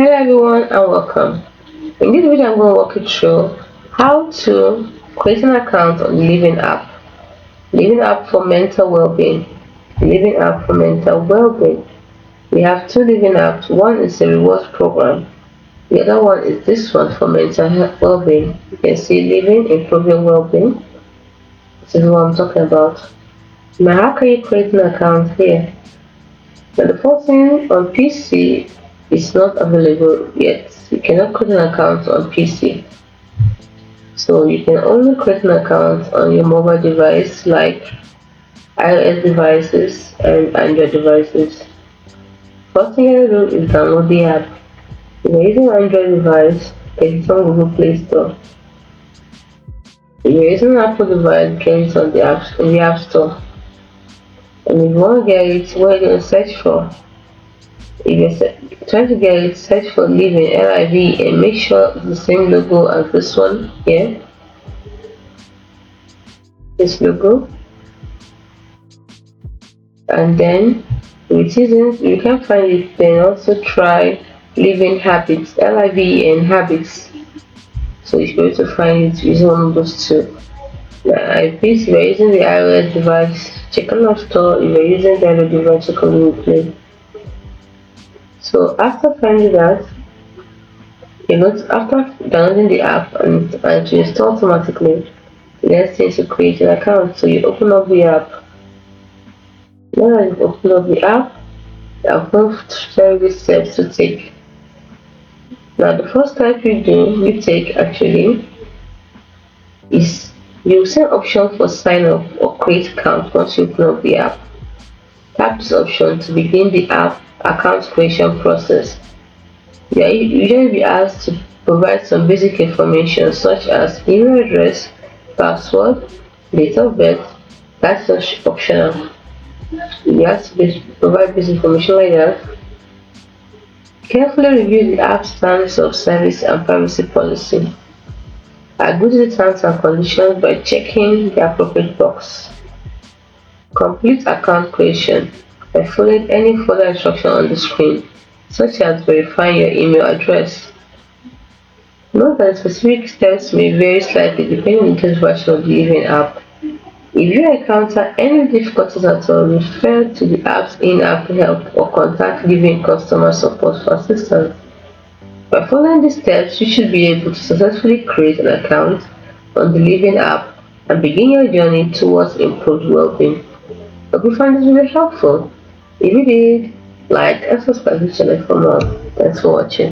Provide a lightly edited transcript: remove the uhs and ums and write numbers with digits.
Hello everyone and welcome. In this video I'm going to walk you through how to create an account on the Liven app. Liven app for mental well-being. Liven app for mental well-being. We have two Liven apps. One is a rewards program. The other one is this one for mental health well-being. You can see Liven improving well-being. This is what I'm talking about. Now how can you create an account here? Now the first thing on PC is not available yet. You cannot create an account on PC. So you can only create an account on your mobile device like iOS devices and Android devices. First thing you do is download the app. If you're using an Android device, get it on Google Play Store. If you're using an Apple device, get it on the App Store. And if you want to get it, what are you going to search for? If you're trying to get it, search for Liven, L-I-V, and make sure it's the same logo as this one here. This logo. And then if it isn't, you can find it, then also try Liven Habits, L-I-V-E-N Habits. So you should be able to find it using one of those two. Now, if you're using the iOS device, check on App Store. If you're using the Android device, check on Google Play. So after finding that, after downloading the app and to install automatically, the next thing is to create an account. So you open up the app. Now that you've opened up the app, I'm going to share you steps to take. Now the first step you take actually is you'll see an option for sign up or create account once you open up the app. Tap this option to begin the app account creation process. You usually be asked to provide some basic information such as email address, password, date of birth. That's just optional. You have to provide basic information like that. Carefully review the app's terms of service and privacy policy. Agree to the terms and conditions by checking the appropriate box. Complete account creation by following any further instruction on the screen, such as verifying your email address. Note that specific steps may vary slightly depending on the version of the Liven app. If you encounter any difficulties at all, refer to the app's in-app help or contact Liven customer support for assistance. By following these steps, you should be able to successfully create an account on the Liven app and begin your journey towards improved well-being. Hope you find this video helpful. If you did, like and subscribe to the channel for more. Thanks for watching.